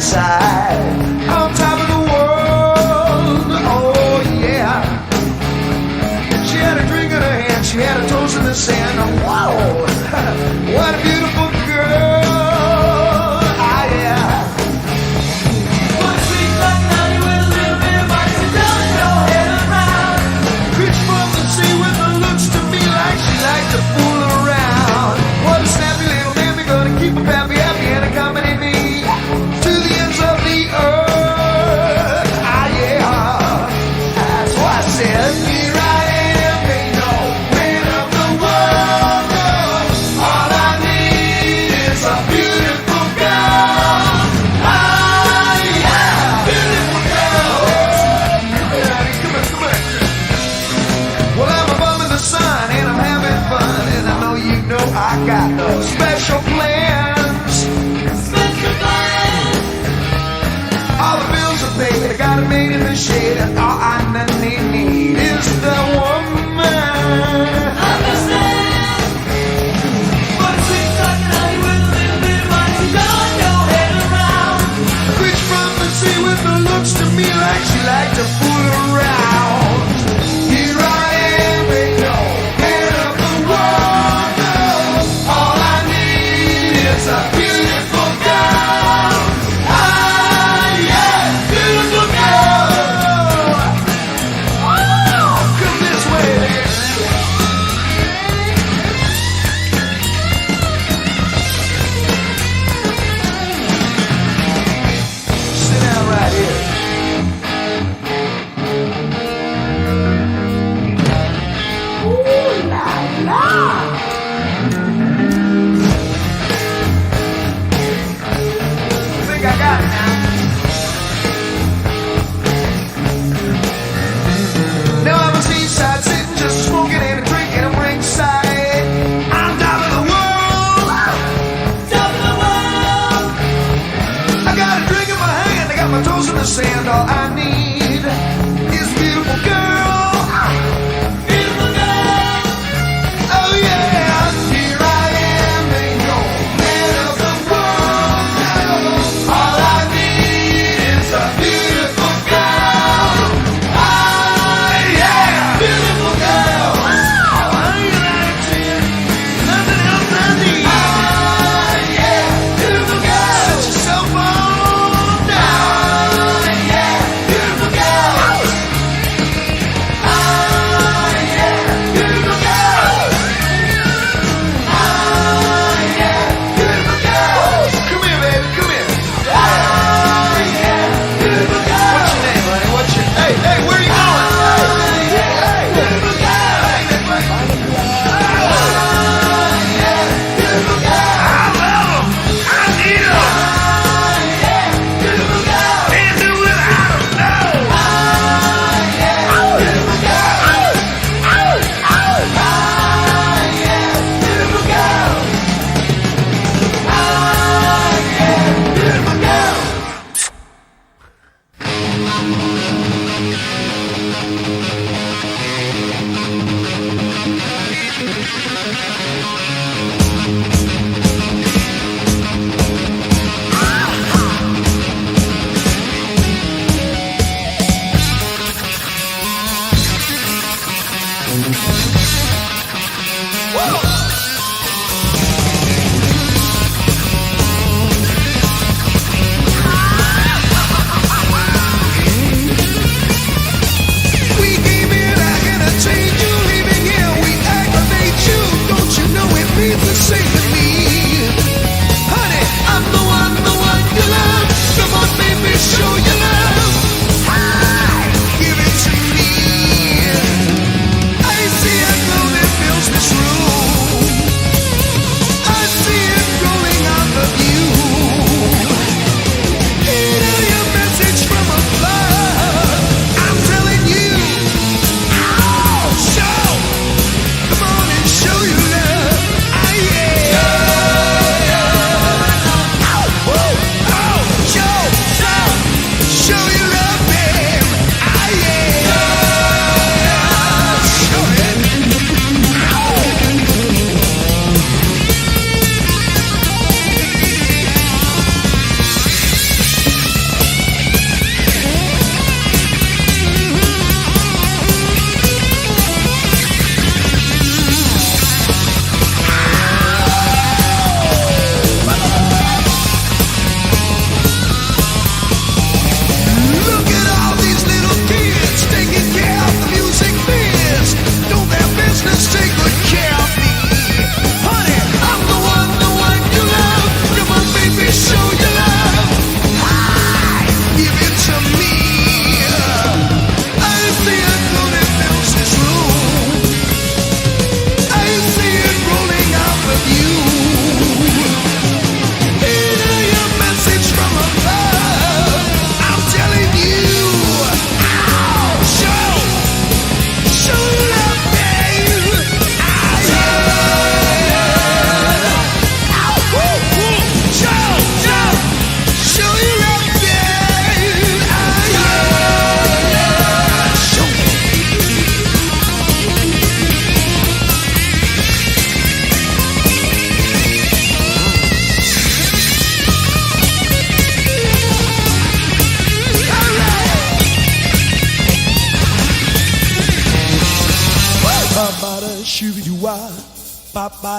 inside, on top of the world. Oh yeah. She had a drink in her hand, she had a toast in the sand. Whoa, what a beautiful girl. Ah yeah. One sweet like honey with a little bit of ice and don't your head around. Rich from the sea with her looks to me like she likes to fool around. What a snappy little man, we're gonna keep her happy, happy and accompany me to the ends of the earth. Ah yeah, that's why I said, here I am, ain't no man of the world. All I need is a beautiful girl. Ah yeah, beautiful girl. Come on, come on. Well, I'm a bum in the sun and I'm having fun, and I know you know I got those special plans. Special plan. All the bills are paid, I got it made in the shade, and all I need is the woman. Understand. One sweet like honey with a little bit of ice and don't your head around. Rich from the sea with her looks to me like she liked to fool around. Here I am, ain't no man of the world. All I need is a beautiful girl. Ah yeah, beautiful girl.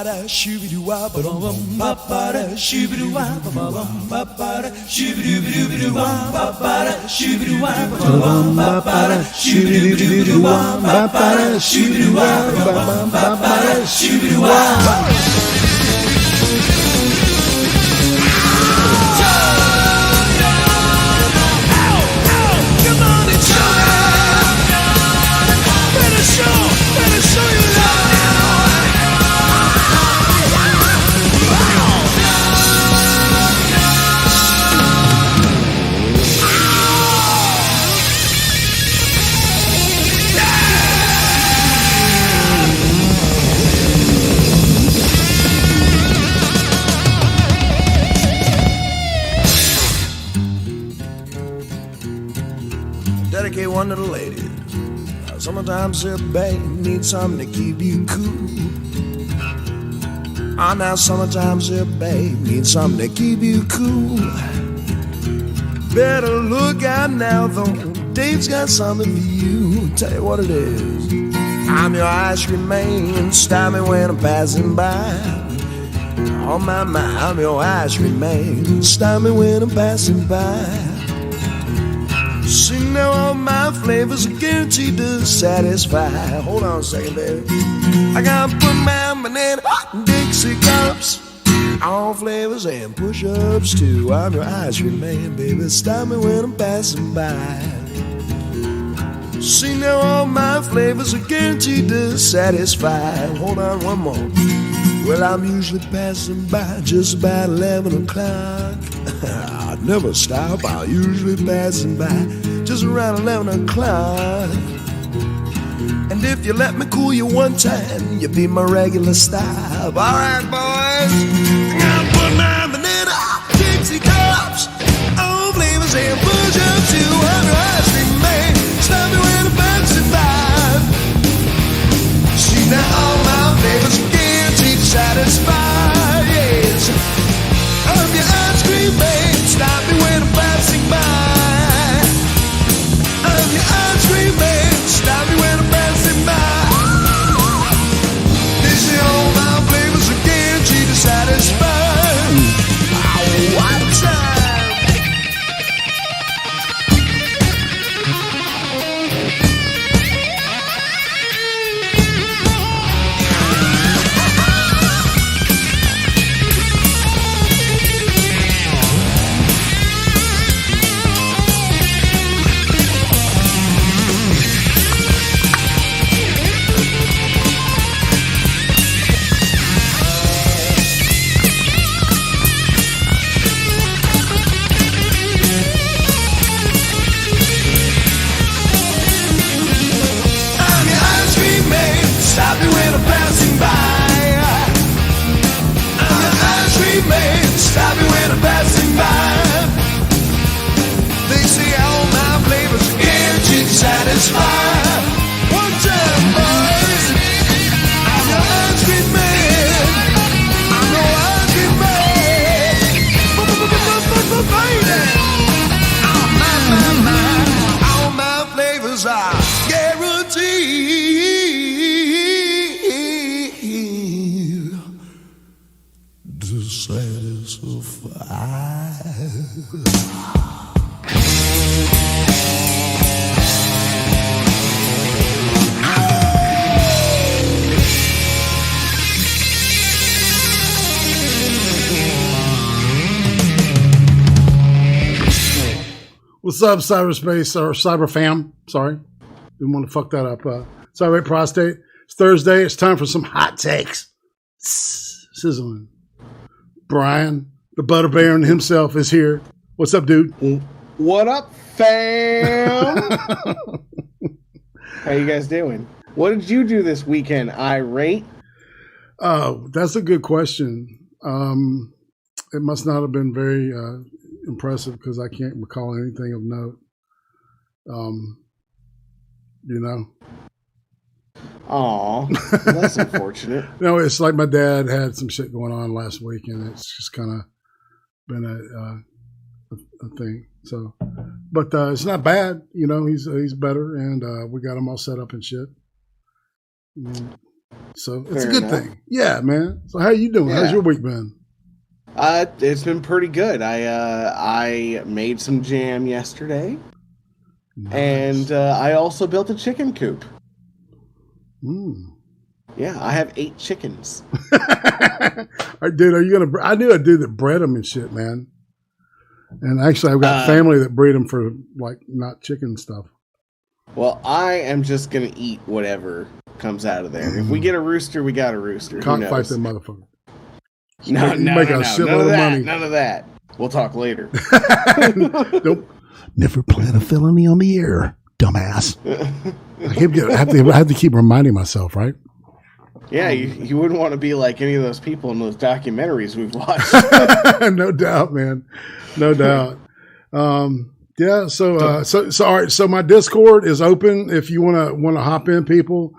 ba-ba-da, shoo-be-doo-wah, ba-bum, ba-ba-da, shoo-be-doo-wah, ba-bum, ba-ba-da, shoo-be-doo-be-doo-be-doo-wah, ba-ba-da, shoo-be-doo-wah, ba-bum, ba-ba-da, shoo-be-doo-be-doo-be-doo-wah, ba-ba-da, shoo-be-doo-wah, ba-bum, ba-ba-da, shoo-be-doo-wah. Dedicate one to the ladies. Sometimes a babe needs something to keep you cool. Now sometimes a babe needs something to keep you cool. Better look out now though, Dave's got something for you. Tell you what it is. I'm your ice cream man, stop me when I'm passing by. On my mind, I'm your ice cream man, stop me when I'm passing by. See now all my flavors are guaranteed to satisfy. Hold on a second, baby. I gotta put my banana Dixie cups, all flavors and push-ups too. I'm your ice cream man, baby. Stop me when I'm passing by. See now all my flavors are guaranteed to satisfy. Hold on one more. Well, I'm usually passing by just about 11 o'clock. I never stop, I'm usually passing by just around 11 o'clock. And if you let me cool you one time, you'll be my regular stop. Alright, boys, I gotta put my banana Dixie cups, all flavors and push-ups too. I'm your ice cream man, stop me when I'm passing by. See now all my flavors are guaranteed to satisfy, yes. I'm your ice cream man, stop me when I'm passing by. I'm your ice cream man, stop me when I'm passing by. They say all my flavors are guaranteed to satisfy. Oh, what time? Stop me when I'm passing by. I'm your ice cream man. Stop me when I'm passing by. They say all my flavors are guaranteed to satisfy. One time, boys. I'm your ice cream man. I'm your ice cream man. Baby. All my flavors are guaranteed to satisfy. What's up, cyberspace or cyber fam? Sorry, didn't want to fuck that up. Sorry, prostate. It's Thursday. It's time for some hot takes. Sizzling. Brian, the Butter Baron himself, is here. What's up, dude? What up, fam? How you guys doing? What did you do this weekend, Irate? Oh, that's a good question. It must not have been very impressive because I can't recall anything of note. You know. Aw, that's unfortunate. No, it's like my dad had some shit going on last week, and it's just kind of been a thing. So, but it's not bad. You know, he's better, and we got him all set up and shit. So it's Fair a good enough. thing. Yeah, man. So how you doing? How's Yeah. your week been? It's been pretty good. I made some jam yesterday, and I also built a chicken coop. Yeah, I have 8 chickens. Dude, are you gonna? I knew a dude that bred them and shit, man. And actually, I've got family that breed them for like not chicken stuff. Well, I am just gonna eat whatever comes out of there. If we get a rooster, we got a rooster. Who Cockfight knows? that motherfucker. No, You no, make no, a no. shitload None of of that. money. None of that. We'll talk later. Nope. Never plan a felony on the air, dumbass. I have to keep reminding myself, right? Yeah, you wouldn't want to be like any of those people in those documentaries we've watched. No doubt, man. No doubt. Yeah. So all right. So my Discord is open. If you want to hop in, people.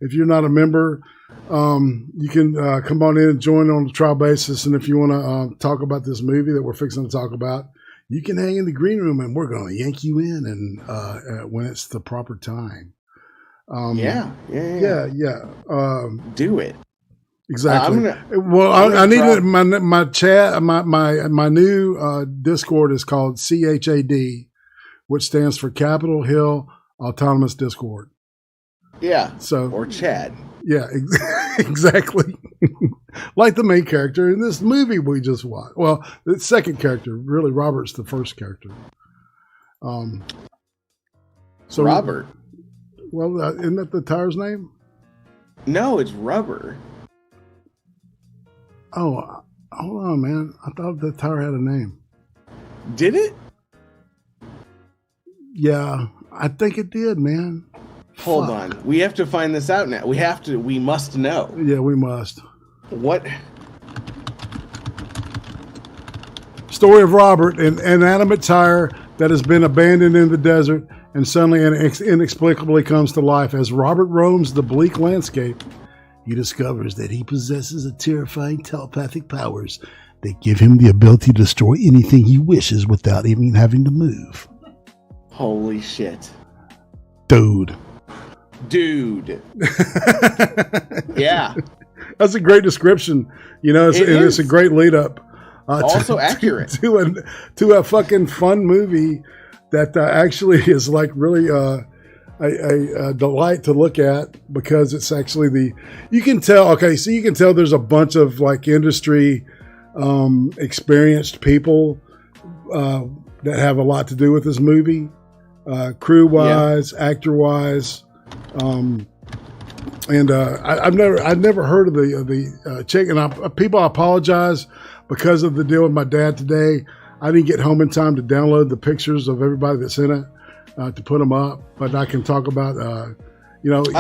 If you're not a member, you can come on in and join on a trial basis. And if you want to talk about this movie that we're fixing to talk about, you can hang in the green room, and we're going to yank you in, and when it's the proper time. Yeah. Do it. Exactly. I'm I need gonna my chat. My new Discord is called CHAD, which stands for Capitol Hill Autonomous Discord. Yeah. So Or Chad. yeah, exactly. Like the main character in this movie we just watched. Well, the second character, really, Robert's the first character. So Robert. Well, isn't that the tire's name? No, it's Rubber. Oh, hold on, man. I thought the tire had a name. Did it? Yeah, I think it did, man. Hold on. We have to find this out now. We must know. Yeah, we must. What? Story of Robert, an inanimate tire that has been abandoned in the desert and suddenly and inexplicably comes to life. As Robert roams the bleak landscape, he discovers that he possesses a terrifying telepathic powers that give him the ability to destroy anything he wishes without even having to move. Holy shit. Dude. Yeah. That's a great description. You know, it's a great lead up. Also accurate. To a fucking fun movie that actually is like really a delight to look at, because it's actually you can tell there's a bunch of like industry experienced people that have a lot to do with this movie, crew wise, actor wise. I've never heard of the chick, and people, I apologize because of the deal with my dad today. I didn't get home in time to download the pictures of everybody that's in it to put them up, but I can talk about I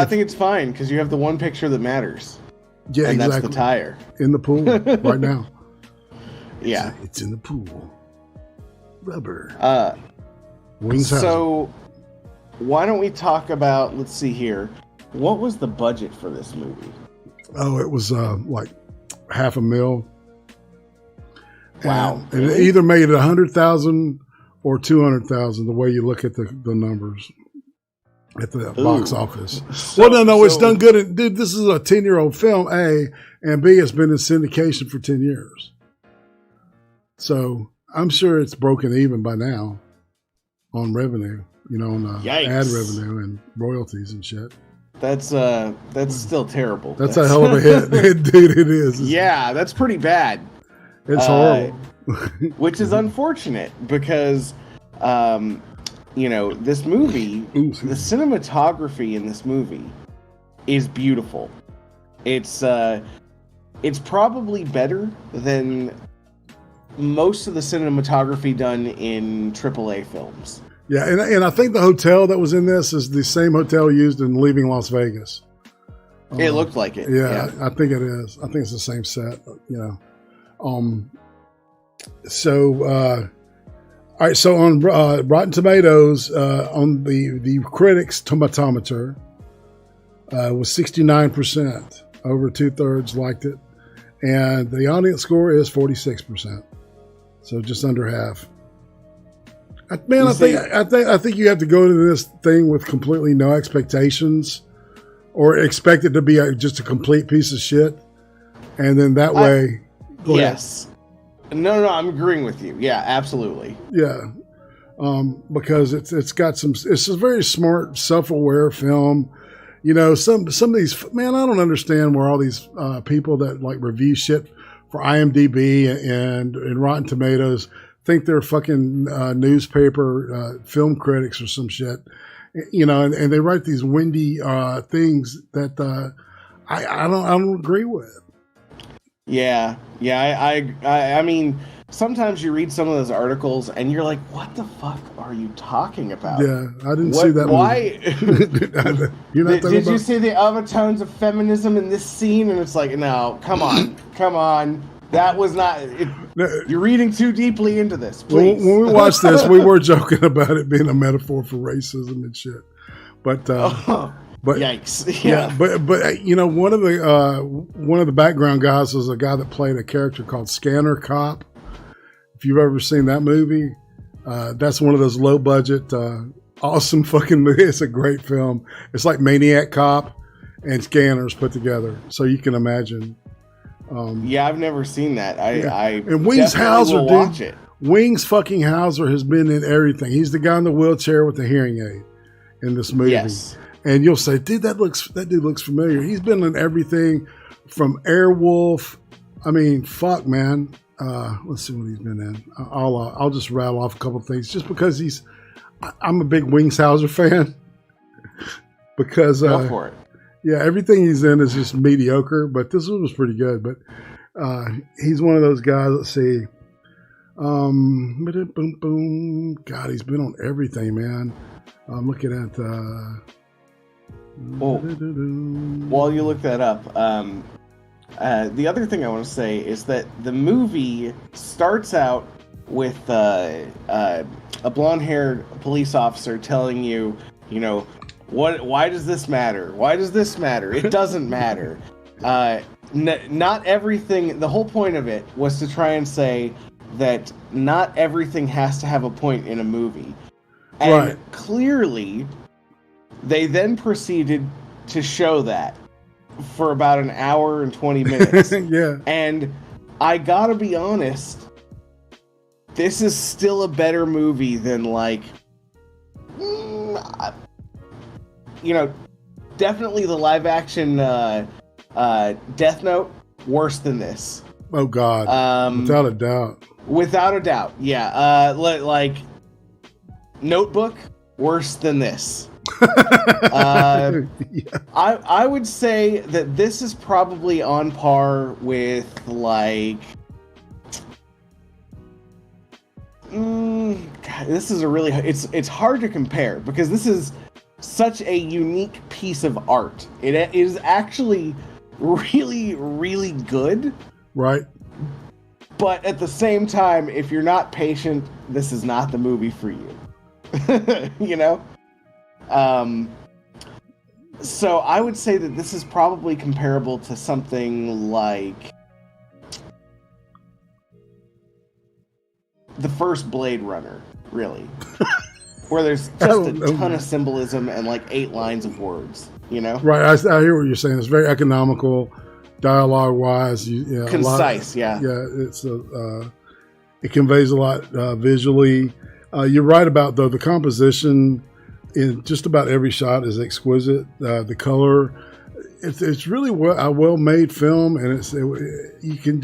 think it's fine because you have the one picture that matters. Yeah, and exactly. That's the tire in the pool right now. Yeah, it's in the pool. Rubber. Wings. So why don't we talk about? Let's see here. What was the budget for this movie? Oh, it was like $500,000. Wow! And it either made 100,000 or 200,000. The way you look at the numbers at the box office. It's done good. Dude, this is a 10-year-old film. A and B, it's been in syndication for 10 years. So I'm sure it's broken even by now on revenue. On ad revenue and royalties and shit. That's still terrible. That's a hell of a hit, dude. It is. Yeah, that's pretty bad. It's horrible. Which is unfortunate because, this movie, the cinematography in this movie is beautiful. It's probably better than most of the cinematography done in AAA films. Yeah, and I think the hotel that was in this is the same hotel used in Leaving Las Vegas. It looked like it. Yeah, I think it is. I think it's the same set. So, all right. So on Rotten Tomatoes, on the critics' tomatometer, was 69%. Over 2/3 liked it, and the audience score is 46%. So just under half. I think you have to go into this thing with completely no expectations or expect it to be just a complete piece of shit, and then that way. Go ahead. Yes. No, I'm agreeing with you. Yeah, absolutely. Yeah. Because it's got some. It's a very smart, self-aware film. You know, some of these, man, I don't understand where all these people that like review shit for IMDb and Rotten Tomatoes think they're fucking newspaper film critics or some shit. You know, and they write these windy things that I don't agree with. Yeah, I mean, sometimes you read some of those articles and you're like, what the fuck are you talking about? Yeah, I didn't see that. Why? You're not Did you see the overtones of feminism in this scene? And it's like, no, come on. That was not. You're reading too deeply into this. Please. When we watched this, we were joking about it being a metaphor for racism and shit. But yikes! Yeah, but you know, one of the background guys was a guy that played a character called Scanner Cop. If you've ever seen that movie, that's one of those low budget, awesome fucking movies. It's a great film. It's like Maniac Cop and Scanners put together, so you can imagine. Yeah, I've never seen that. And Wings Hauser, dude. Watch it. Wings fucking Hauser has been in everything. He's the guy in the wheelchair with the hearing aid in this movie. Yes. And you'll say, dude, that dude looks familiar. He's been in everything from Airwolf. I mean, fuck, man. Let's see what he's been in. I'll just rattle off a couple of things just because I'm a big Wings Hauser fan. Because go for it. Yeah, everything he's in is just mediocre, but this one was pretty good. But he's one of those guys. Let's see. God, he's been on everything, man. I'm looking at. While you look that up, the other thing I want to say is that the movie starts out with a blonde-haired police officer telling you, you know, why does this matter? Why does this matter? It doesn't matter. Not everything. The whole point of it was to try and say that not everything has to have a point in a movie. And right. Clearly, they then proceeded to show that for about an hour and 20 minutes. Yeah. And I gotta be honest, this is still a better movie than, like, you know, definitely the live action Death Note, worse than this. Oh, God. Without a doubt. Without a doubt, yeah. Like, Notebook, worse than this. Yeah. I would say that this is probably on par with, like, God, this is a really, it's hard to compare because this is such a unique piece of art. It is actually really, really good. Right. But at the same time, if you're not patient, this is not the movie for you. You know? So I would say that this is probably comparable to something like the first Blade Runner, really. Where there's just a ton of symbolism and like 8 lines of words, you know? Right, I hear what you're saying. It's very economical, dialogue-wise. Concise, yeah. Yeah, it conveys a lot visually. You're right about, though, the composition in just about every shot is exquisite. The color, it's really a well-made film, and you can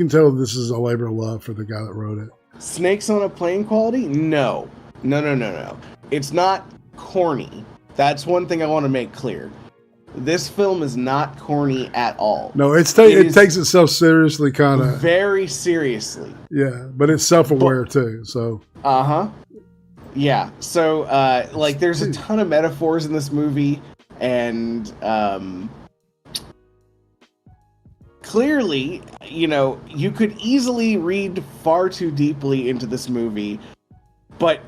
tell this is a labor of love for the guy that wrote it. Snakes on a Plane quality? No. It's not corny. That's one thing I want to make clear. This film is not corny at all. No, it takes itself seriously, kind of. Very seriously. Yeah, but it's self-aware too, so. Uh-huh. Yeah, so, like, there's a ton of metaphors in this movie, and, clearly, you know, you could easily read far too deeply into this movie, but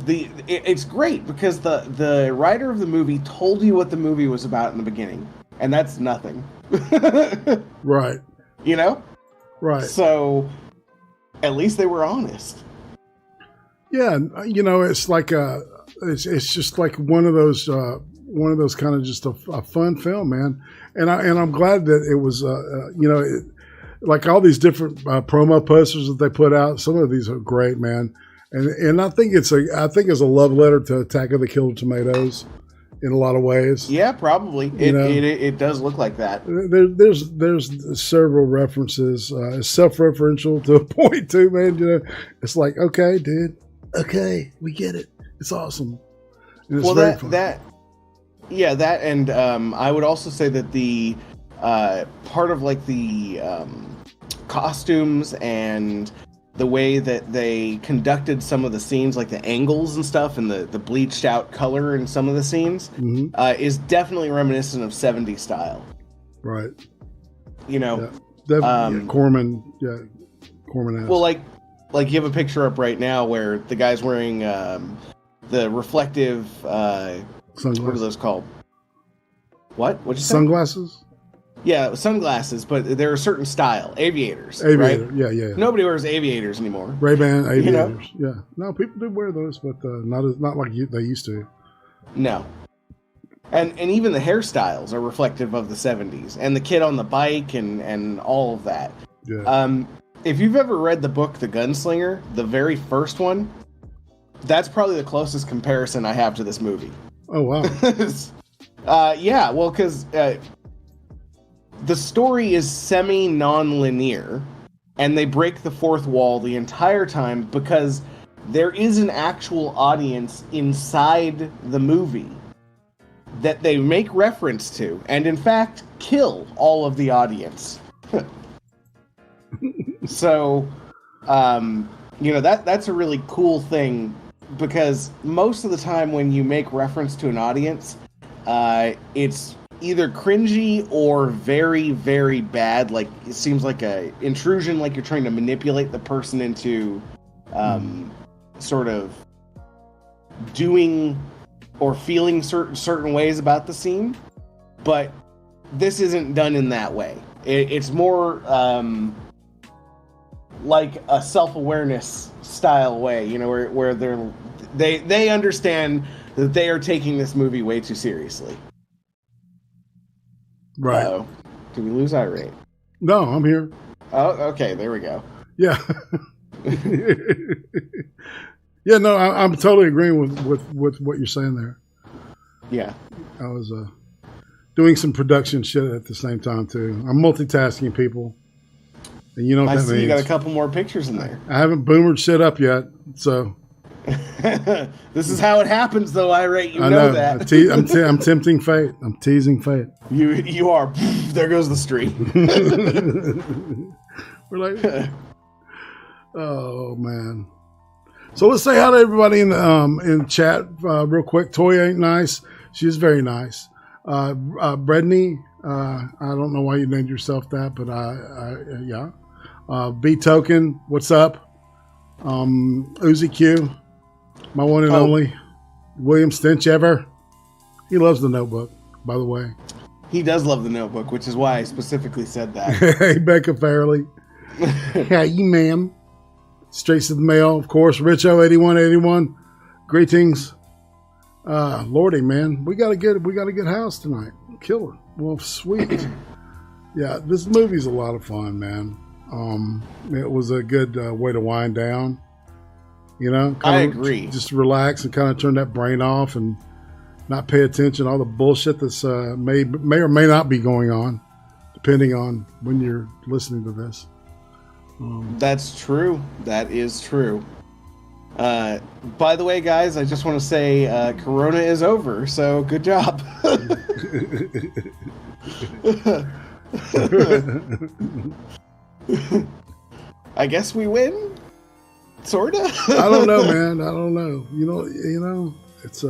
it's great because the writer of the movie told you what the movie was about in the beginning, and that's nothing. Right. You know? Right. So, at least they were honest. Yeah, you know, it's like it's just like one of those one of those kind of just a fun film, man. And I'm glad that it was, like all these different promo posters that they put out. Some of these are great, man. And I think it's a love letter to Attack of the Killer Tomatoes in a lot of ways. Yeah, probably. It does look like that. There's several references. It's self-referential to a point too, man. You know, it's like, okay, dude, okay, we get it. It's awesome. And it's very fun. that and I would also say that the part of like the costumes and the way that they conducted some of the scenes, like the angles and stuff, and the bleached out color in some of the scenes, is definitely reminiscent of 70s style. Right. You know, Corman. Yeah, Corman. Well, like you have a picture up right now where the guy's wearing the reflective. Sunglasses. What are those called? What'd you say? Sunglasses. Yeah, sunglasses, but they're a certain style. Aviators. Aviator, right? yeah. Nobody wears aviators anymore. Ray-Ban aviators, you know? Yeah. No, people do wear those, but not like they used to. No. And even the hairstyles are reflective of the 70s. And the kid on the bike and all of that. Yeah. If you've ever read the book The Gunslinger, the very first one, that's probably the closest comparison I have to this movie. Oh, wow. Yeah, well, because... the story is semi-non-linear, and they break the fourth wall the entire time because there is an actual audience inside the movie that they make reference to, and in fact, kill all of the audience. So, that's a really cool thing, because most of the time when you make reference to an audience, it's either cringy or very, very bad. Like, it seems like a intrusion, like you're trying to manipulate the person into sort of doing or feeling certain ways about the scene. But this isn't done in that way. It's more like a self-awareness style way, you know, where they understand that they are taking this movie way too seriously. Right. Uh-oh. Did we lose Irate? No, I'm here. Oh, okay. There we go. Yeah. Yeah, no, I'm totally agreeing with what you're saying there. Yeah. I was doing some production shit at the same time, too. I'm multitasking, people. And you know what I that see means. you got a couple more pictures in there. I haven't boomered shit up yet, so... This is how it happens, though, Irate. You I know that. I'm tempting fate. I'm teasing fate. You are. There goes the stream. We're like, oh man. So let's say hi to everybody in chat real quick. Toy ain't nice. She's very nice. Bredney, I don't know why you named yourself that, but yeah. B Token, what's up? Uzi Q, my one and only. William Stinchever. He loves The Notebook, by the way. He does love The Notebook, which is why I specifically said that. Hey, Becca Fairley. How you, ma'am? Straight to the mail, of course. Richo8181. Greetings. Lordy, man, we got a good house tonight. Killer. Well, sweet. Yeah, this movie's a lot of fun, man. It was a good way to wind down. You know, I agree. Just relax and kind of turn that brain off and not pay attention to all the bullshit that's may or may not be going on, depending on when you're listening to this. That's true. That is true. By the way, guys, I just want to say Corona is over, so good job. I guess we win, sorta. I don't know, man. I don't know. You know, it's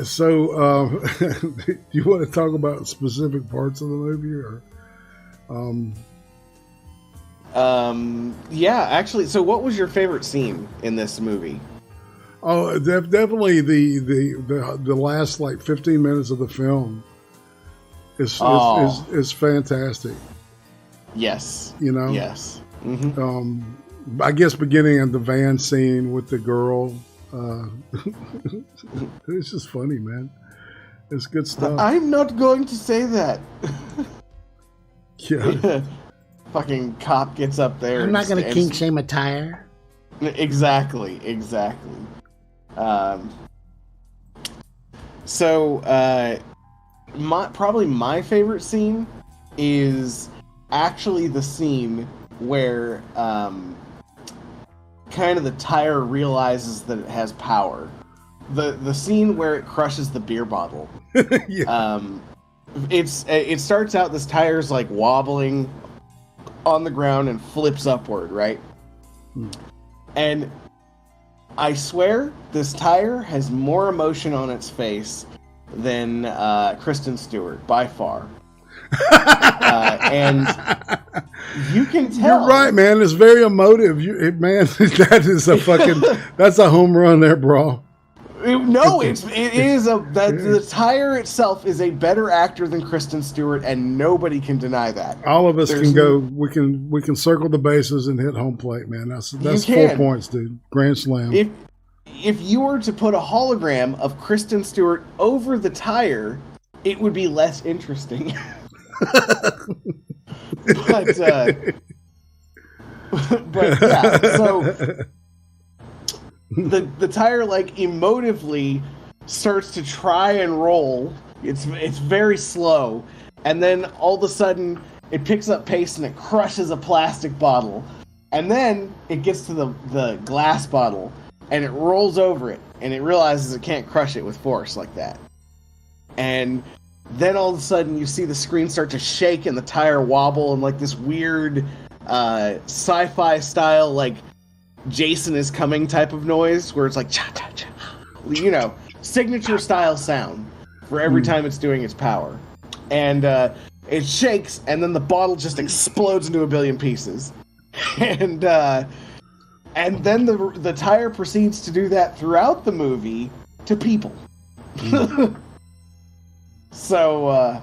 So, do you want to talk about specific parts of the movie, or? Yeah, actually. So, what was your favorite scene in this movie? Oh, definitely the last like 15 minutes of the film is fantastic. Yes. You know. Yes. Mm-hmm. I guess beginning of the van scene with the girl It's just funny, man. It's good stuff. I'm not going to say that. Yeah. Fucking cop gets up there. I'm not going to and- kink shame a tire. Exactly. So, probably my favorite scene is actually the scene where kind of the tire realizes that it has power. The scene where it crushes the beer bottle. Yeah. It starts out, this tire's like wobbling on the ground and flips upward, right? And I swear this tire has more emotion on its face than Kristen Stewart by far. And you can tell. You're right, man. It's very emotive. Man, that is a fucking, that's a home run there, bro. The tire itself is a better actor than Kristen Stewart, and nobody can deny that. All of us can go. We can circle the bases and hit home plate, man. That's 4 points, dude. Grand slam. If you were to put a hologram of Kristen Stewart over the tire, it would be less interesting. But yeah, so the tire like emotively starts to try and roll. It's very slow, and then all of a sudden it picks up pace and it crushes a plastic bottle, and then it gets to the glass bottle and it rolls over it, and it realizes it can't crush it with force like that. And then all of a sudden you see the screen start to shake and the tire wobble and like this weird sci-fi style like Jason is coming type of noise where it's like cha cha cha, you know, signature style sound for every time it's doing its power. And it shakes, and then the bottle just explodes into a billion pieces. And then the tire proceeds to do that throughout the movie to people. So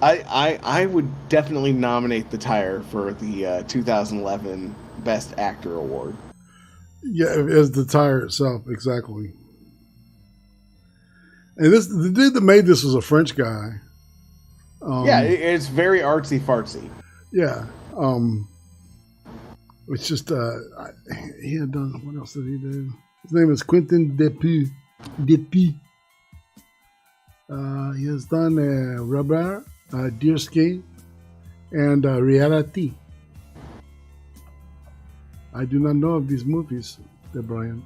I would definitely nominate the tire for the 2011 Best Actor Award. Yeah, as the tire itself, exactly. And the dude that made this was a French guy. Yeah, it's very artsy fartsy. Yeah. It's just he had done, what else did he do? His name is Quentin Dupieux. He has done Robert, Deerskin, and Irate. I do not know of these movies, Brian.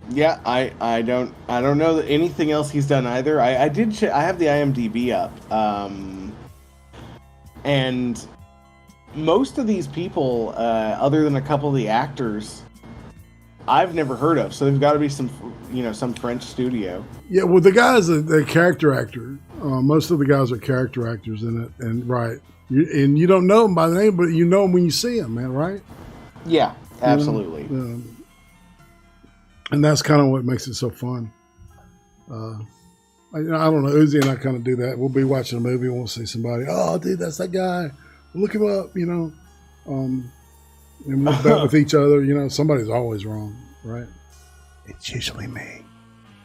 Yeah, I don't know that anything else he's done either. I have the IMDb up, and most of these people, other than a couple of the actors, I've never heard of. So they've got to be some French studio. Yeah, well, the guy's a character actor. Most of the guys are character actors in it, and right. You don't know them by the name, but you know them when you see them, man, right? Yeah, absolutely. And that's kind of what makes it so fun. I don't know. Uzi and I kind of do that. We'll be watching a movie and we'll see somebody. Oh, dude, that's that guy. Look him up, and we'll bet with each other. Somebody's always wrong, right? It's usually me.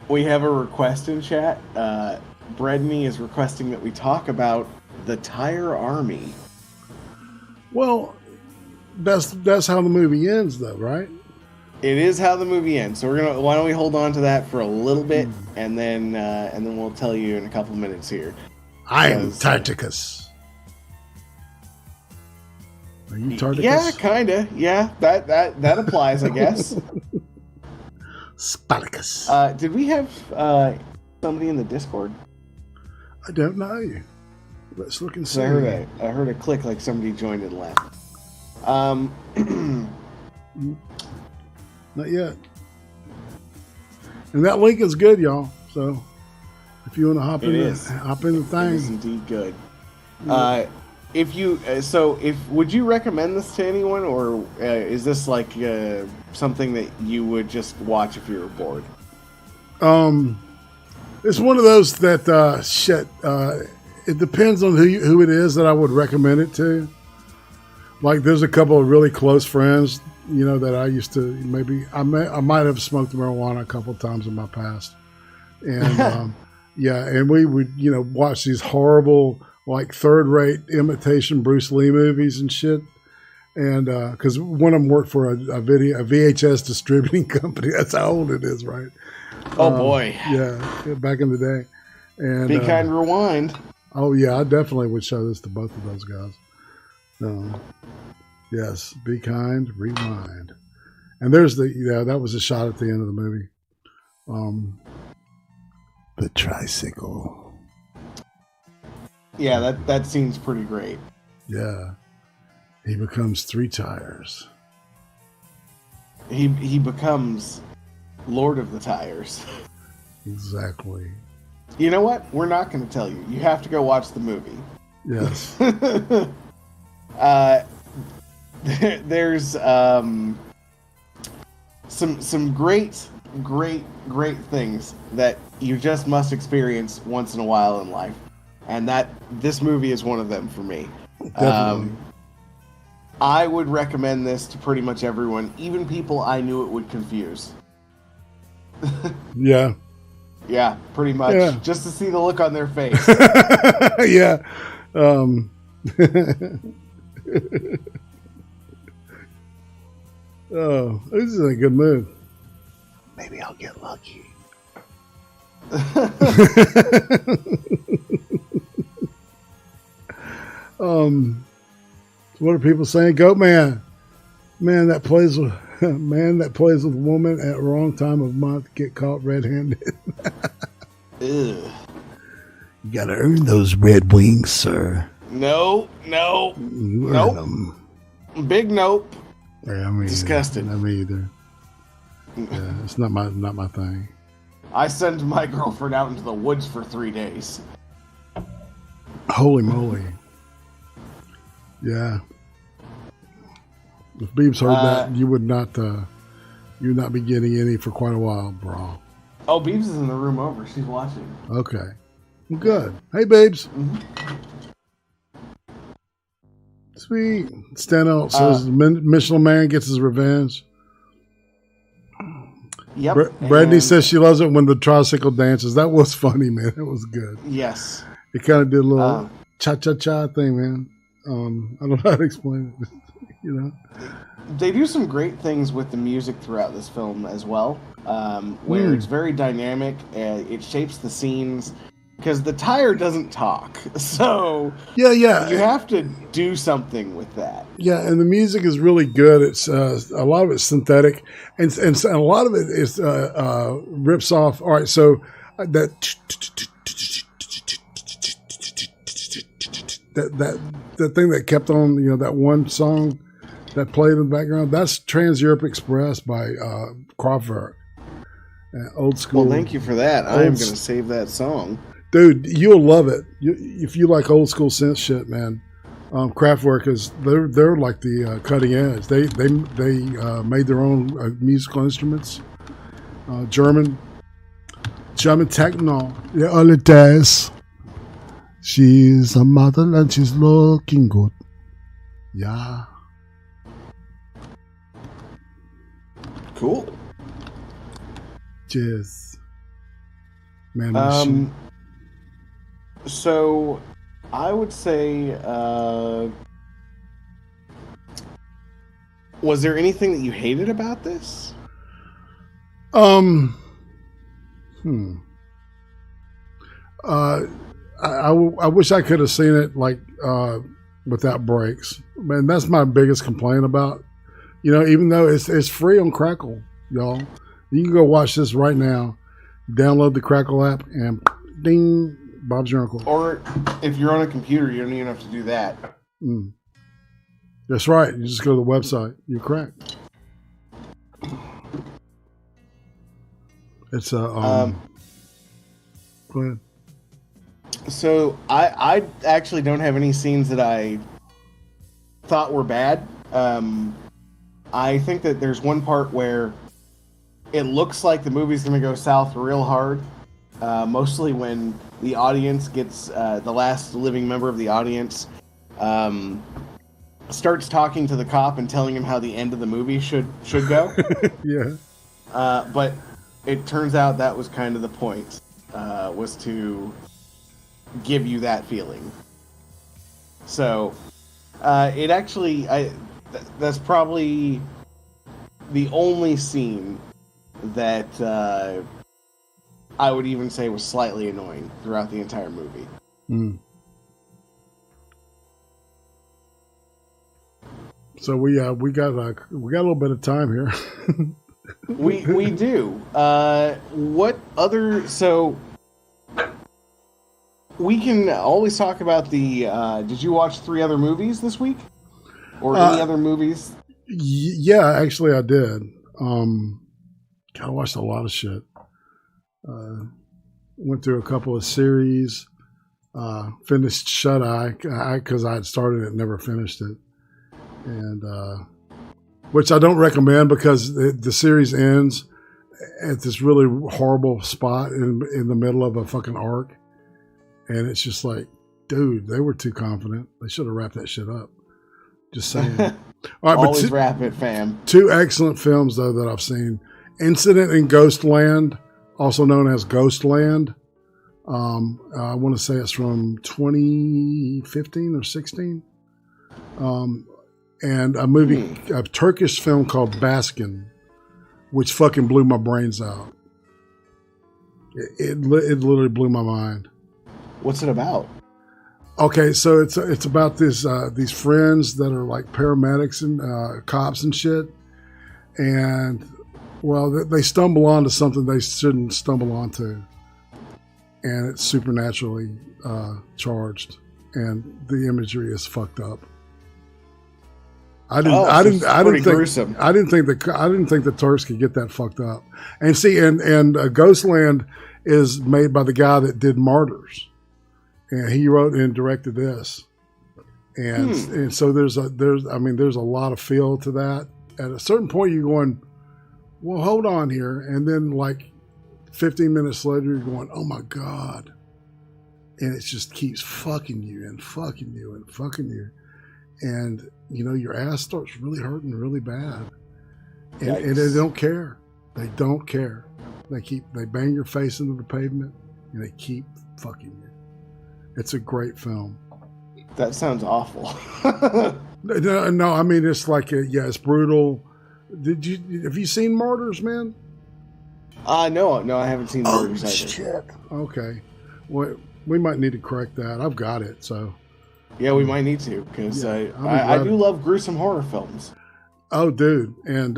We have a request in chat. Bredney is requesting that we talk about the Tire Army. Well, that's how the movie ends, though, right? It is how the movie ends. So why don't we hold on to that for a little bit, and then we'll tell you in a couple minutes here. I am Tarticus. Are you Tarticus? Yeah, kinda. Yeah, that applies, I guess. Spartacus. Did we have somebody in the Discord? I don't know. Let's look and see. I heard a click like somebody joined and left. Not yet. And that link is good, y'all. So if you want to hop in the thing, It is indeed good. Would you recommend this to anyone, or is this like something that you would just watch if you were bored? It's one of those that it depends on who it is that I would recommend it to. Like, there's a couple of really close friends, you know, that I used to I might have smoked marijuana a couple of times in my past, and yeah, and we would, you know, watch these horrible, like, third-rate imitation Bruce Lee movies and shit. And because one of them worked for a VHS distributing company. That's how old it is, right? Oh boy. Yeah, back in the day. And Be Kind, Rewind. Oh yeah, I definitely would show this to both of those guys. Yes, Be Kind, Rewind. And there's that was a shot at the end of the movie. The tricycle. Yeah, that scene's pretty great. Yeah. He becomes 3 tires. He becomes Lord of the Tires. Exactly. You know what? We're not going to tell you. You have to go watch the movie. Yes. There's some great things that you just must experience once in a while in life, and this movie is one of them for me. Definitely. I would recommend this to pretty much everyone, even people I knew it would confuse. Yeah. Yeah, pretty much. Yeah. Just to see the look on their face. Yeah. Oh, this is a good move. Maybe I'll get lucky. What are people saying? Goat man, that plays with a woman at wrong time of month get caught red-handed. Ugh. You gotta earn those red wings, sir. No. You earn Nope. them. Big nope. Yeah, me Disgusted. Not me either. Yeah, it's not my thing. I sent my girlfriend out into the woods for 3 days. Holy moly! Yeah. If Beebs heard that, you would not be getting any for quite a while, bro. Oh, Beebs is in the room over. She's watching. Okay. Well, good. Hey, babes. Mm-hmm. Sweet. Steno says Michelin Man gets his revenge. Yep. Brandy says she loves it when the tricycle dances. That was funny, man. That was good. Yes. It kind of did a little cha-cha-cha thing, man. I don't know how to explain it. You know? They do some great things with the music throughout this film as well, where it's very dynamic. It shapes the scenes because the tire doesn't talk, so Yeah. you have to do something with that. Yeah, and the music is really good. It's a lot of it's synthetic, and a lot of it is rips off. All right, so that thing that kept on, you know, that one song that played in the background, that's Trans Europe Express by Kraftwerk. Old school. Well, thank you for that. I am going to save that song. Dude, you'll love it. If you like old school synth shit, man. Kraftwerk they're like the cutting edge. They made their own musical instruments. German techno. Yeah, all it does. She's a model and she's looking good. Yeah. Cool. Cheers. Man, so I would say, was there anything that you hated about this? I wish I could have seen it like without breaks. Man, that's my biggest complaint about. You know, even though it's free on Crackle, y'all, you can go watch this right now. Download the Crackle app and ding, Bob's your uncle. Or if you're on a computer, you don't even have to do that. That's right. You just go to the website. You're correct. It's go ahead. So I actually don't have any scenes that I thought were bad. I think that there's one part where it looks like the movie's going to go south real hard. Mostly when the audience gets the last living member of the audience starts talking to the cop and telling him how the end of the movie should go. Yeah. But it turns out that was kind of the point, was to give you that feeling. So, it actually, that's probably the only scene that I would even say was slightly annoying throughout the entire movie. Mm. So we got a little bit of time here. We do. What other? So we can always talk about the. Did you watch 3 other movies this week, or any other movies? Yeah, actually, I did. I watched a lot of shit. Went through a couple of series. Finished Shut Eye because I had started it and never finished it, and which I don't recommend because the series ends at this really horrible spot in the middle of a fucking arc, and it's just like, dude, they were too confident. They should have wrapped that shit up. Just saying. All right, Always wrap it, fam. 2 excellent films though that I've seen: Incident in Ghostland, also known as Ghostland. I want to say it's from 2015 or 16. And a movie, a Turkish film called Baskin, which fucking blew my brains out. It literally blew my mind. What's it about? Okay, so it's about these friends that are like paramedics and cops and shit, and well, they stumble onto something they shouldn't stumble onto, and it's supernaturally charged, and the imagery is fucked up. I didn't think the Turks could get that fucked up. And see, and Ghostland is made by the guy that did Martyrs, and he wrote and directed this. And so there's a lot of feel to that. At a certain point, you're going, well, hold on here, and then like 15 minutes later, you're going, oh my god, and it just keeps fucking you and fucking you and fucking you. And you know your ass starts really hurting really bad, and they don't care. They don't care. They bang your face into the pavement, and they keep fucking you. It's a great film. That sounds awful. No, I mean it's like it's brutal. Have you seen Martyrs, man? No, I haven't seen Martyrs either. Shit. Okay, well, we might need to correct that. I've got it, so. Yeah, we might need to, because I do love gruesome horror films. Oh, dude. And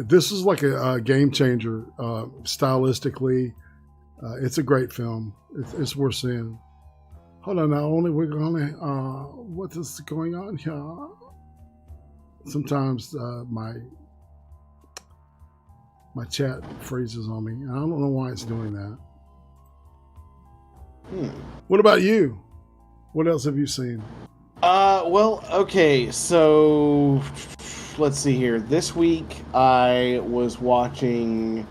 this is like a game changer stylistically. It's a great film. It's worth seeing. Hold on now. What is going on here? Sometimes my chat freezes on me. I don't know why it's doing that. What about you? What else have you seen? Well, okay, so let's see here. This week I was watching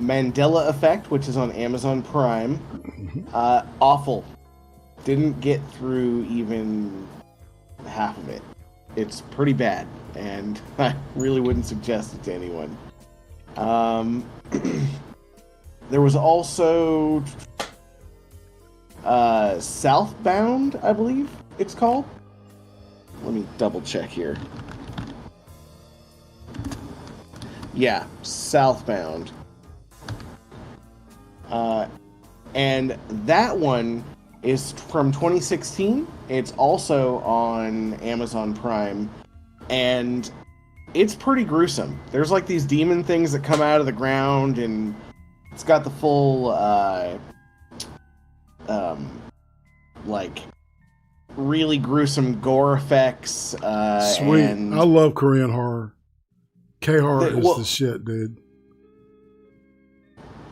Mandela Effect, which is on Amazon Prime. Awful. Didn't get through even half of it. It's pretty bad, and I really wouldn't suggest it to anyone. There was also Southbound, I believe it's called. Let me double check here. Yeah, Southbound. And that one is from 2016. It's also on Amazon Prime, and it's pretty gruesome. There's like these demon things that come out of the ground, and it's got the full like really gruesome gore effects. Sweet. And I love Korean horror. K-horror is the shit, dude.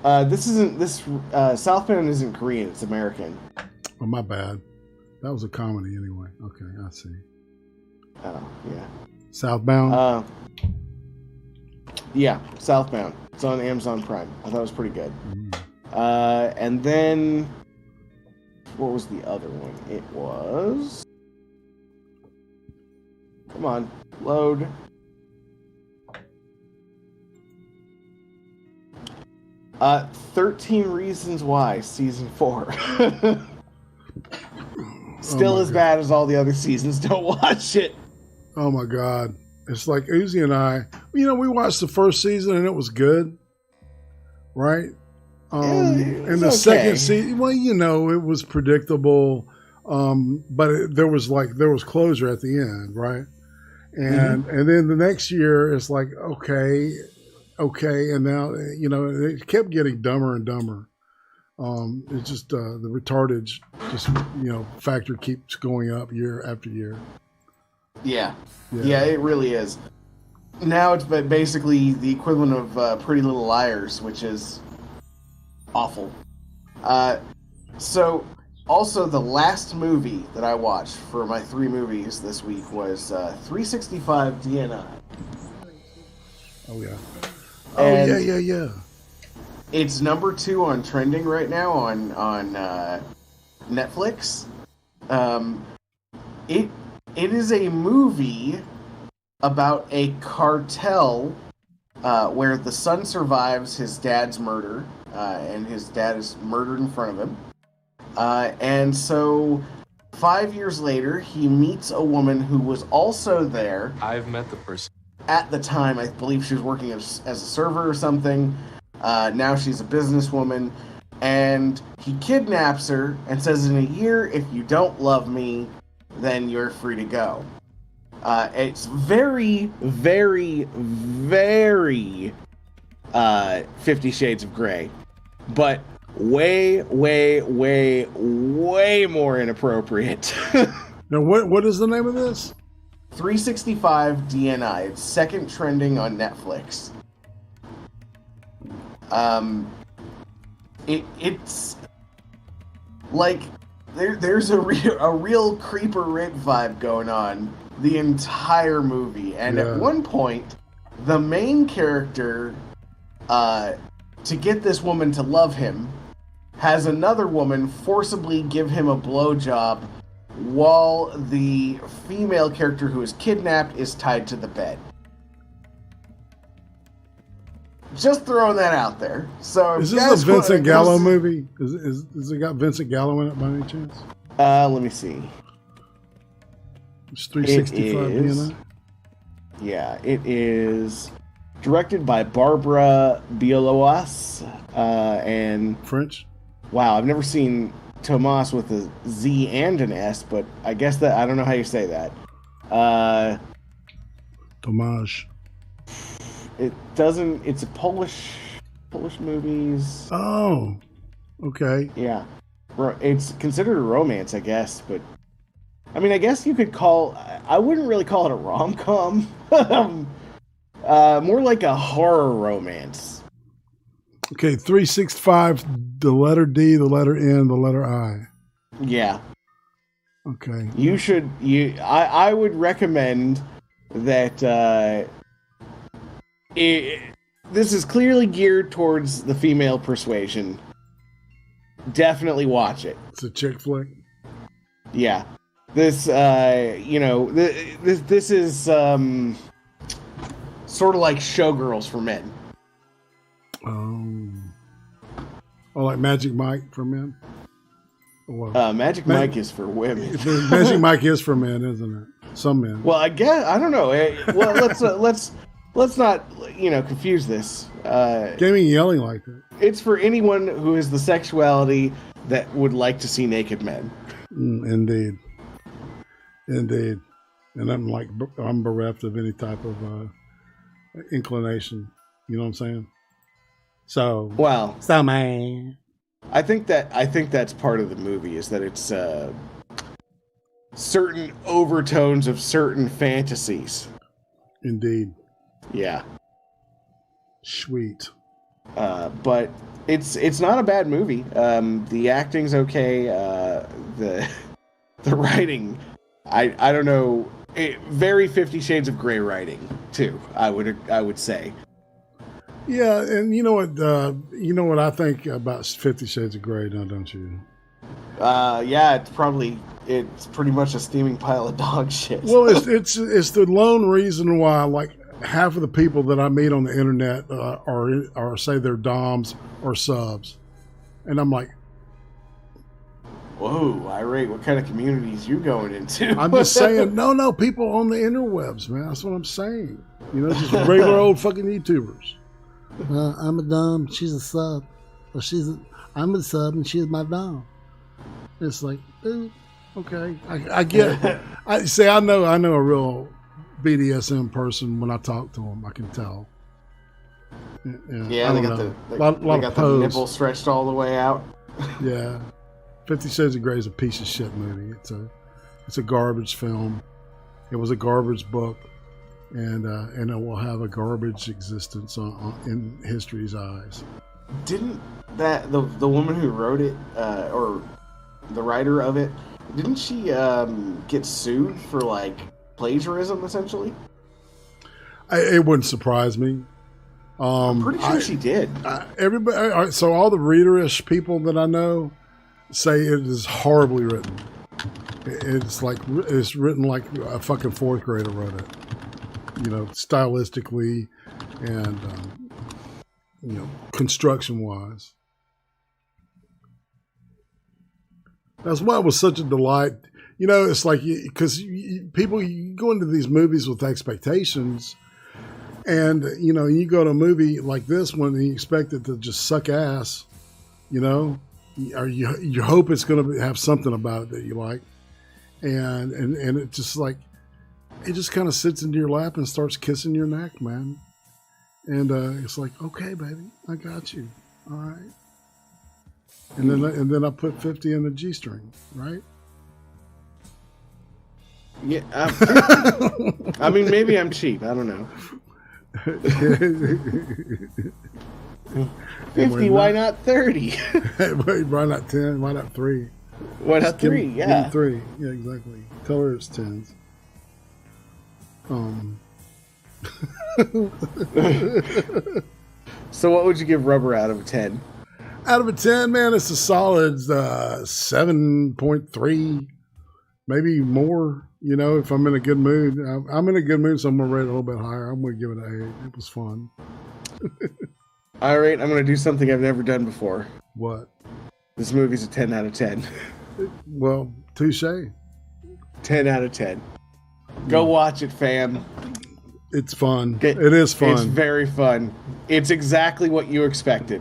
Southbound isn't Korean, it's American. Oh, my bad. That was a comedy anyway. Okay, I see. Oh, yeah. Southbound? Yeah, Southbound. It's on Amazon Prime. I thought it was pretty good. And then, what was the other one? It was Come on, load. Uh, 13 Reasons Why, season 4. Still as bad as all the other seasons. Don't watch it. Oh my God. It's like Uzi and I, we watched the first season and it was good. Right? And the second season, well, it was predictable. But there was closure at the end, right? And and then the next year it's like, okay, and now it kept getting dumber and dumber. It's just the retardage factor keeps going up year after year. Yeah, it really is. Now it's basically the equivalent of Pretty Little Liars, which is awful. So, also the last movie that I watched for my 3 movies this week was 365 DNI. Oh yeah. And Yeah. It's number 2 on trending right now on Netflix. It is a movie about a cartel where the son survives his dad's murder, and his dad is murdered in front of him. And so 5 years later, he meets a woman who was also there. I've met the person. At the time, I believe she was working as a server or something. Now she's a businesswoman. And he kidnaps her and says, in a year, if you don't love me, then you're free to go. It's very, very, very 50 Shades of Grey. But way, way, way, way more inappropriate. Now, what is the name of this? 365 DNI. It's second trending on Netflix. It's like there's a real creeper rape vibe going on the entire movie, and at one point, the main character, to get this woman to love him, has another woman forcibly give him a blowjob while the female character who is kidnapped is tied to the bed. Just throwing that out there. So is this a Vincent Gallo movie? Is it got Vincent Gallo in it by any chance? Let me see. It's 365 DNI? Yeah, it is directed by Barbara Bioloas, and French? Wow, I've never seen Tomas with a Z and an S, but I guess that, I don't know how you say that. Tomas. It doesn't, it's a Polish movies. Oh, okay. Yeah. It's considered a romance, I guess, but I mean, I guess you could I wouldn't really call it a rom-com. More like a horror romance. Okay, 365, the letter D, the letter N, the letter I. Yeah. Okay. I would recommend that this is clearly geared towards the female persuasion. Definitely watch it. It's a chick flick. Yeah. This, this is sort of like Showgirls for men. Oh, like Magic Mike for men? Magic Mike is for women. Magic Mike is for men, isn't it? Some men. Well, I guess, I don't know. Well, let's not, confuse this. Gaming yelling like that. It's for anyone who has the sexuality that would like to see naked men. Indeed. And I'm bereft of any type of inclination. You know what I'm saying? So man. I think that's part of the movie, is that it's certain overtones of certain fantasies. Indeed. Yeah. Sweet. But it's not a bad movie. The acting's okay. The writing, I don't know. Very 50 Shades of Grey writing too. I would say. Yeah, and you know what I think about 50 Shades of Grey, now, don't you? Yeah, it's probably it's pretty much a steaming pile of dog shit. Well, it's the lone reason why like half of the people that I meet on the internet are say they're doms or subs, and I'm like, whoa, Irate, what kind of communities you going into? I'm just saying, no, people on the interwebs, man. That's what I'm saying. You know, just regular old fucking YouTubers. I'm a dom, she's a sub, or I'm a sub and she's my dom. It's like, dude, okay, I get it. I know a real BDSM person when I talk to them. I can tell. Yeah, they got the nipple stretched all the way out. Yeah, 50 Shades of Grey is a piece of shit movie. It's a garbage film. It was a garbage book, and it will have a garbage existence in history's eyes. Didn't the woman who wrote it or the writer of it, didn't she get sued for like plagiarism essentially? It wouldn't surprise me. I'm pretty sure she did. Everybody, so all the readerish people that I know say it is horribly written. It's written like a fucking fourth grader wrote it. You know, stylistically and you know, construction wise. That's why it was such a delight. You know, it's like because people you go into these movies with expectations. And, you know, you go to a movie like this one and you expect it to just suck ass, you know, or you hope it's going to have something about it that you like. And it just like, it just kind of sits into your lap and starts kissing your neck, man. And it's like, okay, baby, I got you. All right. And then I put 50 in the G string, right? Yeah. I mean, maybe I'm cheap. I don't know. 50, why not 30? Why not 10? Why not 3? Why not 3? Yeah. Give me 3. Yeah, exactly. Tell her it's 10s. So what would you give Rubber out of a 10? Out of a 10, man, it's a solid 7.3, maybe more. You know, if I'm in a good mood, I'm in a good mood, so I'm going to rate it a little bit higher. I'm going to give it an 8. It was fun. All right, I'm going to do something I've never done before. What? This movie's a 10 out of 10. Well, touche. 10 out of 10. Go watch it, fam. It's fun. It is fun. It's very fun. It's exactly what you expected.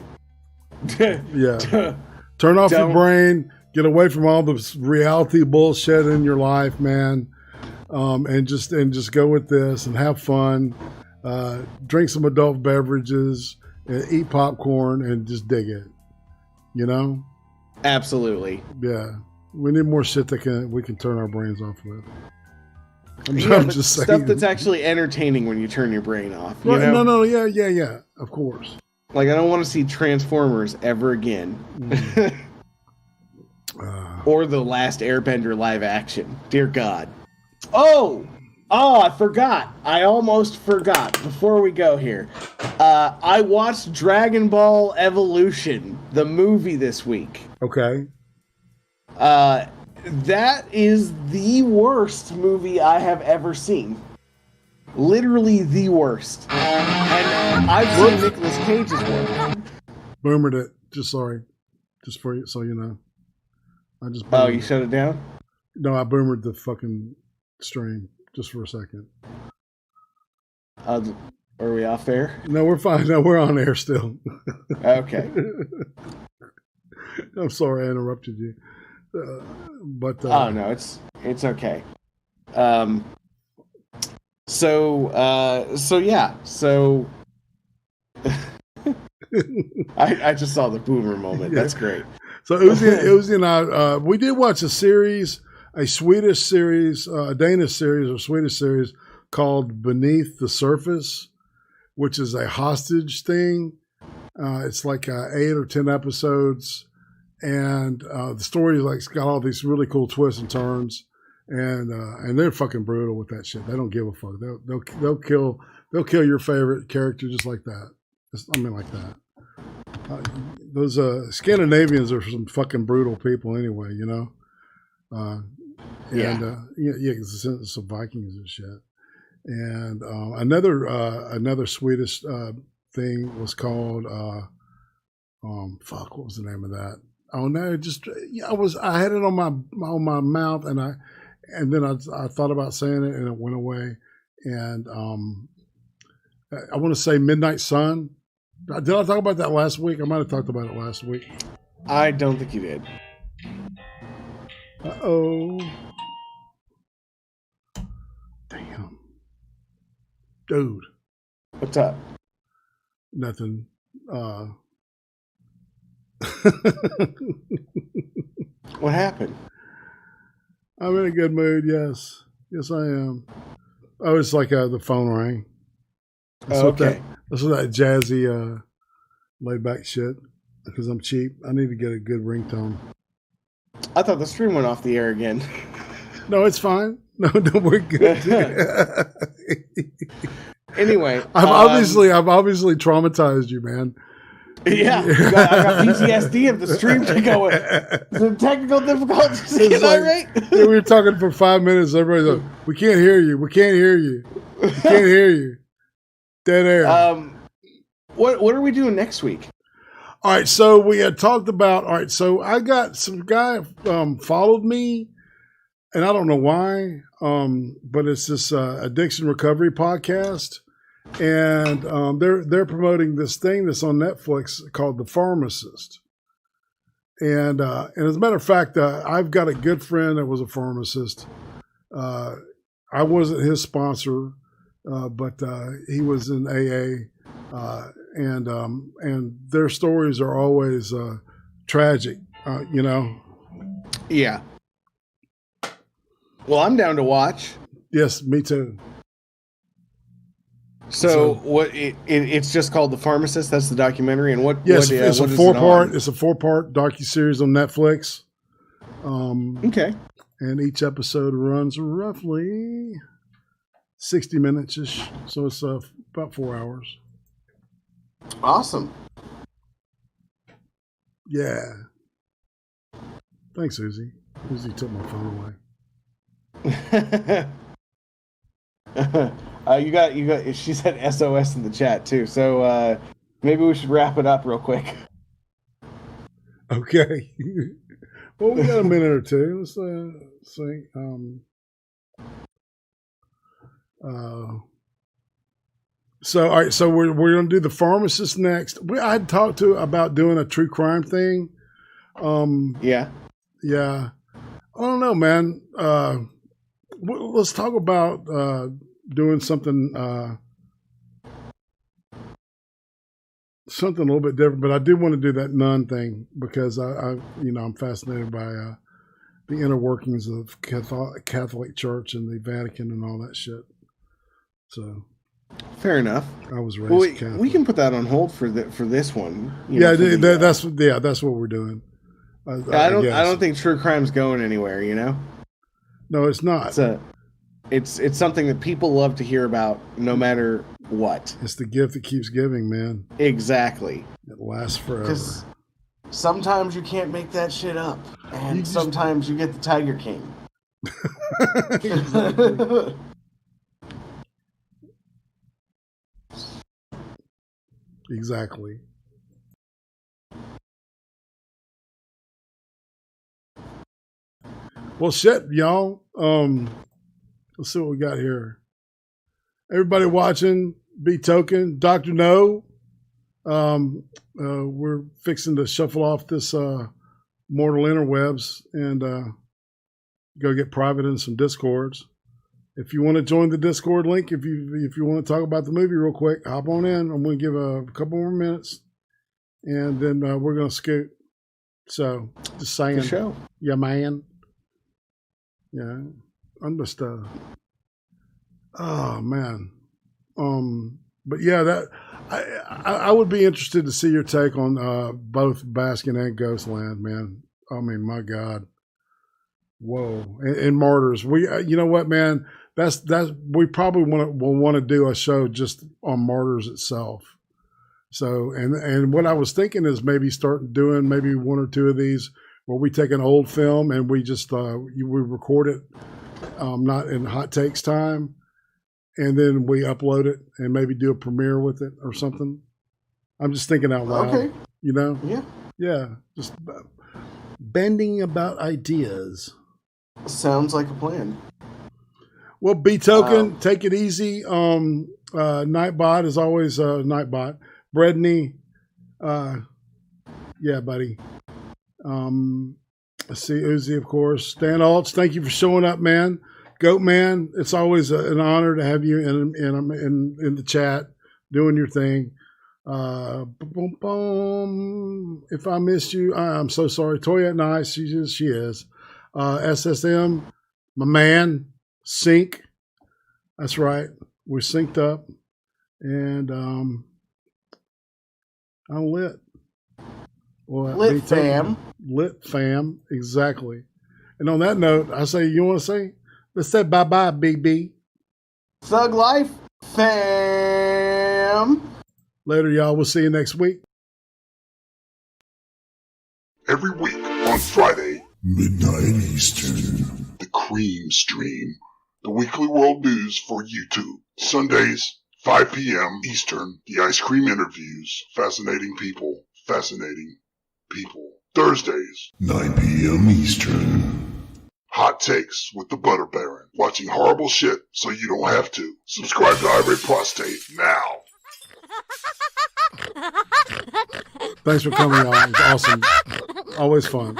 Yeah. Turn off your brain. Get away from all the reality bullshit in your life, man, and just go with this and have fun. Drink some adult beverages, and eat popcorn, and just dig it. You know? Absolutely. Yeah, we need more shit that we can turn our brains off with. I'm just saying stuff that's actually entertaining when you turn your brain off. You right, know? No, yeah, of course. Like I don't want to see Transformers ever again. Or the last Airbender live action. Dear God. Oh, I forgot. I almost forgot. Before we go here, I watched Dragon Ball Evolution, the movie, this week. Okay. That is the worst movie I have ever seen. Literally the worst. And I've seen Nicolas Cage's work. Boomered it. Just for you, so you know. Oh, you shut it down? No, I boomered the fucking stream just for a second. Are we off air? No, we're fine. No, we're on air still. Okay. I'm sorry I interrupted you. But oh no, it's okay. So yeah. So I just saw the boomer moment. That's great. So Uzi and I, we did watch a Swedish series, a Danish series or Swedish series called Beneath the Surface, which is a hostage thing. It's like 8 or 10 episodes, and the story it's got all these really cool twists and turns, and they're fucking brutal with that shit. They don't give a fuck. They'll kill your favorite character just like that. Like that. Those Scandinavians are some fucking brutal people anyway, you know. And yeah, it's some Vikings and shit. And another Swedish thing was called fuck, what was the name of that? Oh no, I had it on my mouth, and then I thought about saying it, and it went away. And I want to say Midnight Sun. Did I talk about that last week? I might have talked about it last week. I don't think you did. Uh-oh. Damn. Dude. What's up? Nothing. What happened? I'm in a good mood, yes. Yes, I am. Oh, it's like the phone rang. That's what that jazzy, laid back shit. Because I'm cheap. I need to get a good ringtone. I thought the stream went off the air again. No, it's fine. No, we're good. Anyway, I've obviously traumatized you, man. Yeah, I got PTSD of the stream going. Some technical difficulties. Is that right? We were talking for 5 minutes. Everybody's like, "We can't hear you. We can't hear you. We can't hear you." Dead air. What are we doing next week? All right, so we had talked about. All right, so I got some guy followed me, and I don't know why, but it's this addiction recovery podcast. And they're promoting this thing that's on Netflix called The Pharmacist. And as a matter of fact, I've got a good friend that was a pharmacist. I wasn't his sponsor, but he was in AA. And their stories are always tragic, you know. Yeah. Well, I'm down to watch. Yes, me too. So what? It's just called The Pharmacist. That's the documentary, and what? Yes, what, it's a what is 4-part. It's a 4-part docuseries on Netflix. Okay. And each episode runs roughly 60 minutes ish, so it's about 4 hours. Awesome. Yeah. Thanks, Uzi. Uzi took my phone away. You got. She said SOS in the chat too. So maybe we should wrap it up real quick. Okay. Well, we got a minute or two. Let's see. So all right. So we're gonna do The Pharmacist next. I had talked about doing a true crime thing. Yeah. Yeah. I don't know, man. Let's talk about doing something a little bit different, but I do want to do that nun thing because I'm fascinated by the inner workings of Catholic Church and the Vatican and all that shit. So fair enough. I was raised Catholic. We can put that on hold for this one. That's what we're doing. I don't think true crime's going anywhere. You know. No, it's not. It's something that people love to hear about, no matter what. It's the gift that keeps giving, man. Exactly. It lasts forever. Because sometimes you can't make that shit up, and sometimes you get the Tiger King. Exactly. Well, shit, y'all. Let's see what we got here. Everybody watching, be token. Dr. No. We're fixing to shuffle off this mortal interwebs and go get private in some Discords. If you want to join the Discord link, if you want to talk about the movie real quick, hop on in. I'm going to give a couple more minutes, and then we're going to scoot. So, just saying. Good show. Yeah, man. Yeah. I'm just, oh, man. But yeah, that I would be interested to see your take on both Baskin and Ghostland, man. I mean, my God. Whoa. And Martyrs. You know what, man? That's we probably will want to do a show just on Martyrs itself. So and what I was thinking is maybe start doing maybe one or two of these where we take an old film and we just we record it, not in hot takes time, and then we upload it and maybe do a premiere with it or something. I'm just thinking out loud. Okay. You know? Yeah. Just bending about ideas. Sounds like a plan. Well, B Token, take it easy. Nightbot is always Nightbot. Bredney, yeah, buddy. Let's see, Uzi, of course. Dan Alts, thank you for showing up, man. Goat Man, it's always an honor to have you in the chat doing your thing. Boom, boom. If I missed you, I'm so sorry. Toya Nice, she is. SSM, my man. Sync. That's right. We're synced up. And I'm lit. Well, Lit fam. Lit fam. Exactly. And on that note, I say, you want to say? Let's say bye-bye, BB. Thug life fam. Later, y'all. We'll see you next week. Every week on Friday, midnight Eastern, the Cream Stream, the weekly world news for YouTube. Sundays, 5 p.m. Eastern, the ice cream interviews. Fascinating people. Fascinating people. Thursdays, 9 p.m. Eastern. Hot takes with the Butter Baron. Watching horrible shit so you don't have to. Subscribe to Irate Prostate now. Thanks for coming, y'all. It's awesome. Always fun.